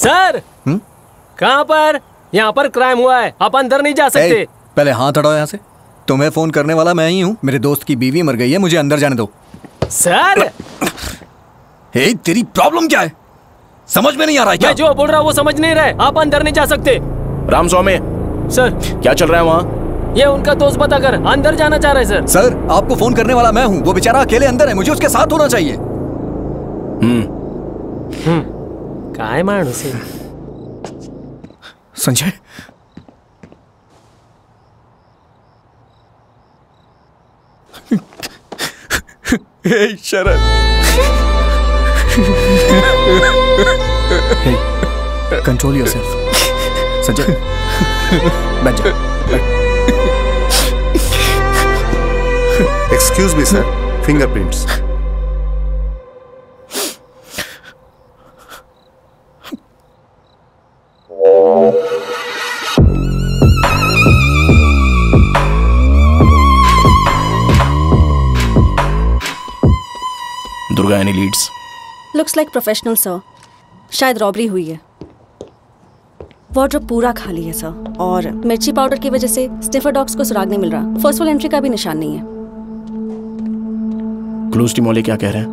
Sir कहाँ पर? यहाँ पर क्राइम हुआ है, आप अंदर नहीं जा सकते। पहले हाथ हटाओ यहाँ से। तुम्हें फोन करने वाला मैं ही हूँ। मेरे दोस्त की बीवी मर गई है, मुझे अंदर जाने दो। सर हे, तेरी प्रॉब्लम क्या है? समझ में नहीं आ रहा है क्या? मैं जो बोल रहा हूँ वो समझ नहीं रहे। आप अंदर नहीं जा सकते। रामस्वामी सर क्या चल रहा है वहाँ? ये उनका दोस्त बताकर अंदर जाना चाह रहे हैं। सर आपको फोन करने वाला मैं हूँ। वो बेचारा अकेले अंदर है, मुझे उसके साथ होना चाहिए। काय माणूस है Sanjay. Hey Sharad. Hey control yourself. Sanjay बैठ जाओ। Excuse me sir, fingerprints. Durga any leads? Looks like professional sir. शायद रॉबरी हुई है। वार्डरोब पूरा खाली है सर, और मिर्ची पाउडर की वजह से स्निफर डॉग्स को सुराग नहीं मिल रहा। फोर्सफुल एंट्री का भी निशान नहीं है। क्लूज टीम वाले क्या कह रहे हैं?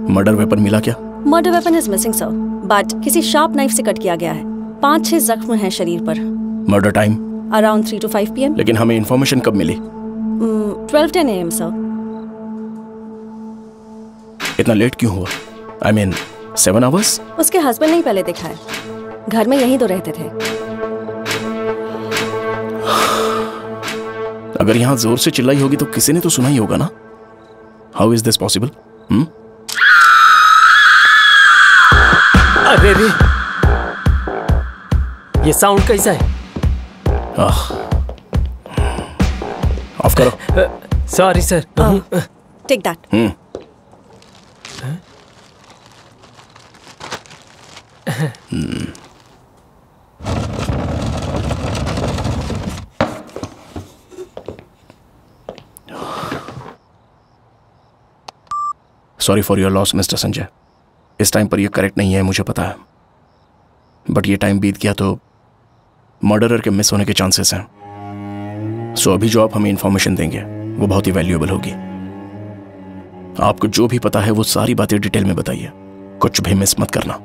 मर्डर वेपन मिला क्या? Murder weapon is missing sir, but किसी शार्प नाइफ से कट किया गया है। 5-6 जख्म हैं शरीर पर। Murder time? Around 3 to 5 PM। लेकिन हमें इन्फॉर्मेशन कब मिली? 12-10 AM सर। इतना लेट क्यों हुआ? I mean, 7 hours? उसके हस्बैंड ने ही पहले देखा है। घर में यहीं तो रहते थे। अगर यहाँ जोर से चिल्लाई होगी तो किसी ने तो सुना ही होगा ना? How is this possible? अरे रे, ये साउंड कैसा है? ऑफ करो। Sorry sir. Take that. Sorry for your loss mister Sanjay. इस टाइम पर यह करेक्ट नहीं है, मुझे पता है, बट ये टाइम बीत गया तो मर्डरर के मिस होने के चांसेस हैं। सो अभी जो आप हमें इंफॉर्मेशन देंगे वो बहुत ही वैल्यूएबल होगी। आपको जो भी पता है वो सारी बातें डिटेल में बताइए, कुछ भी मिस मत करना।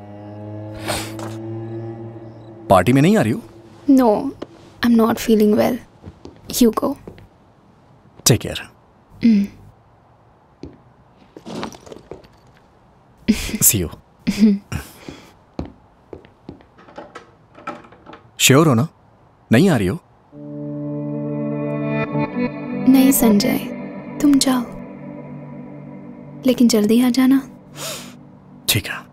पार्टी में नहीं आ रही हो? No, I'm not feeling well. You go. Take care. See you. Sure हो ना? नहीं आ रही हो? नहीं संजय, तुम जाओ, लेकिन जल्दी आ जाना। ठीक है।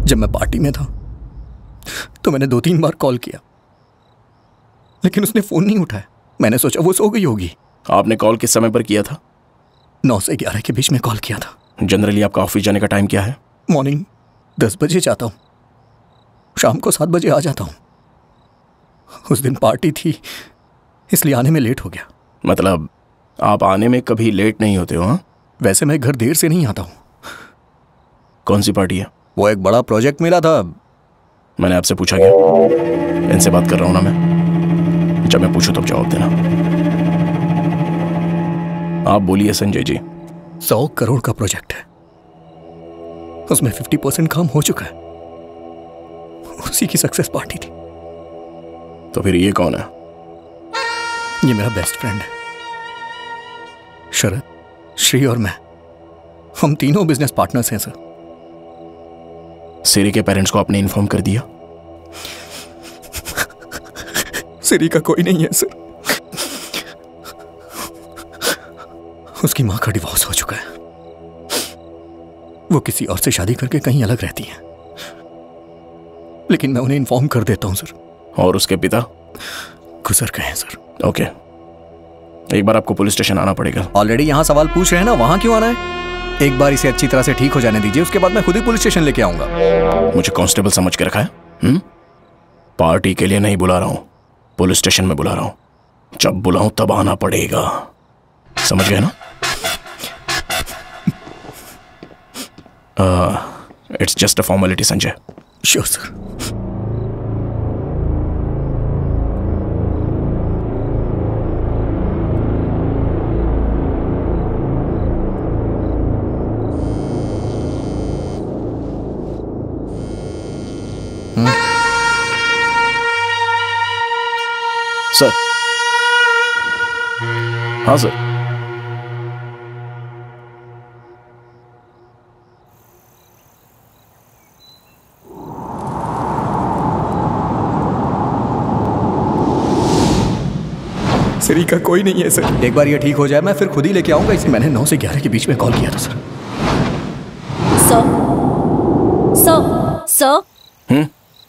जब मैं पार्टी में था तो मैंने 2-3 बार कॉल किया, लेकिन उसने फोन नहीं उठाया। मैंने सोचा वो सो गई होगी। आपने कॉल किस समय पर किया था? 9 से 11 के बीच में कॉल किया था। जनरली आपका ऑफिस जाने का टाइम क्या है? मॉर्निंग 10 बजे जाता हूँ, शाम को 7 बजे आ जाता हूँ। उस दिन पार्टी थी इसलिए आने में लेट हो गया। मतलब आप आने में कभी लेट नहीं होते हो? हाँ, वैसे मैं घर देर से नहीं आता हूँ। कौन सी पार्टी है? वो एक बड़ा प्रोजेक्ट मिला था। मैंने आपसे पूछा क्या? इनसे बात कर रहा हूं ना मैं। जब मैं पूछूं तब जवाब देना। आप बोलिए संजय जी। 100 करोड़ का प्रोजेक्ट है, उसमें 50% काम हो चुका है। उसी की सक्सेस पार्टी थी। तो फिर ये कौन है? ये मेरा बेस्ट फ्रेंड है शरद, श्री और मैं। हम तीनों बिजनेस पार्टनर्स हैं सर। सिरी के पेरेंट्स को आपने इन्फॉर्म कर दिया? सिरी का कोई नहीं है सर। उसकी मां का डिवोर्स हो चुका है। वो किसी और से शादी करके कहीं अलग रहती है, लेकिन मैं उन्हें इन्फॉर्म कर देता हूं सर। और उसके पिता? गुजर गए हैं सर। ओके, एक बार आपको पुलिस स्टेशन आना पड़ेगा। ऑलरेडी यहां सवाल पूछ रहे हैं ना, वहां क्यों आना है? एक बार इसे अच्छी तरह से ठीक हो जाने दीजिए, उसके बाद मैं खुद ही पुलिस स्टेशन लेके आऊंगा। मुझे कांस्टेबल समझ के रखा है? पार्टी के लिए नहीं बुला रहा हूं, पुलिस स्टेशन में बुला रहा हूं। जब बुलाऊं तब आना पड़ेगा, समझ गए ना? It's just a formality Sanjay. Sure sir. Sir. हाँ सर। सिरी का कोई नहीं है सर। एक बार ये ठीक हो जाए मैं फिर खुद ही लेके आऊंगा इसे। मैंने 9 से 11 के बीच में कॉल किया था sir. Sir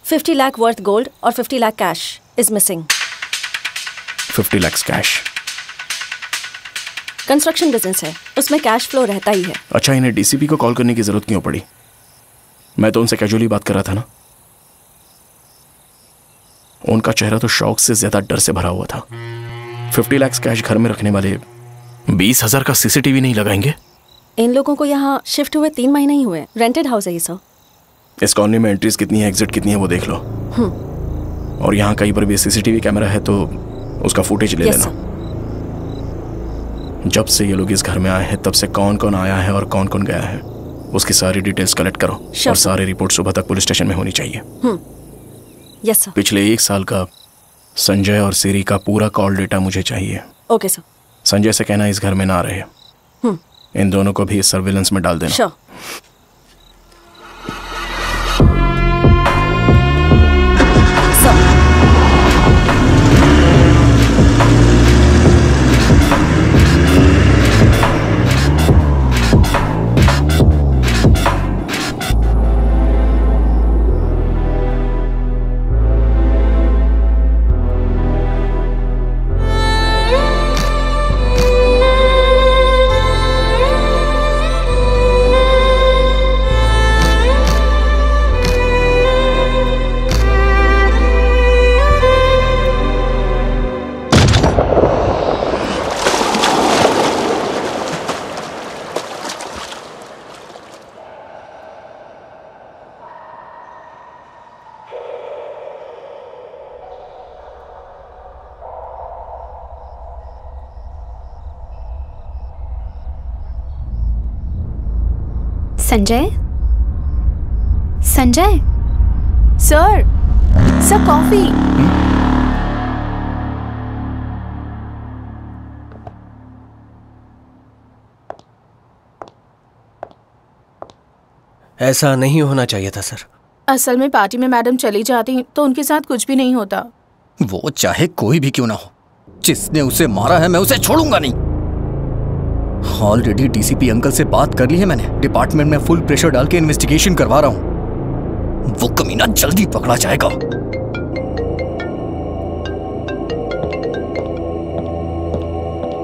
50 lakh worth gold और 50 lakh cash is missing. 50 lakh cash? Construction business है, उसमें कैश फ्लो रहता ही है। अच्छा, इन्हें डीसीपी को कॉल करने की जरूरत क्यों पड़ी? मैं तो उनसे कैजुअली बात कर रहा था ना। उनका चेहरा तो शौक से ज्यादा डर से भरा हुआ था। 50 लाख कैश घर में रखने वाले 20,000 का सीसीटीवी नहीं लगाएंगे? इन लोगों को यहाँ शिफ्ट हुए 3 महीने ही हुए। रेंटेड हाउस है ये सर। इस कॉलोनी में एंट्रीज कितनी है, एग्जिट कितनी है वो देख लो। और यहाँ कहीं पर भी सीसीटीवी कैमरा है तो उसका फुटेज ले लेना। जब से ये लोग इस घर में आए हैं तब से कौन कौन आया है और कौन कौन गया है उसकी सारी डिटेल्स कलेक्ट करो और सारे रिपोर्ट सुबह तक पुलिस स्टेशन में होनी चाहिए। Yes sir. पिछले 1 साल का संजय और सिरी का पूरा कॉल डेटा मुझे चाहिए। Okay sir. संजय से कहना इस घर में ना रहे। इन दोनों को भी इस सर्विलेंस में डाल देना। Sure. Sanjay? Sanjay? Sir, sir coffee. ऐसा नहीं होना चाहिए था सर। असल में पार्टी में मैडम चली जाती तो उनके साथ कुछ भी नहीं होता। वो चाहे कोई भी क्यों ना हो, जिसने उसे मारा है मैं उसे छोड़ूंगा नहीं। ऑलरेडी डीसीपी अंकल से बात कर ली है मैंने। डिपार्टमेंट में फुल प्रेशर डाल के इन्वेस्टिगेशन करवा रहा हूं। वो कमीना जल्दी पकड़ा जाएगा।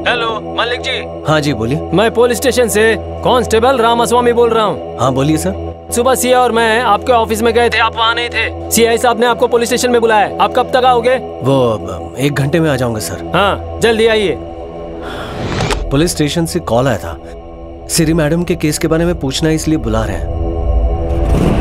हेलो मालिक जी। हाँ जी बोलिए। मैं पुलिस स्टेशन से कांस्टेबल रामास्वामी बोल रहा हूँ। हाँ बोलिए सर। सुबह सीए और मैं आपके ऑफिस में गए थे, आप वहाँ नहीं थे। सीआई साहब ने आपको पुलिस स्टेशन में बुलाया। आप कब तक आओगे? वो 1 घंटे में आ जाऊंगा सर। हाँ जल्दी आइए। पुलिस स्टेशन से कॉल आया था, सिरी मैडम के केस के बारे में पूछना, इसलिए बुला रहे हैं।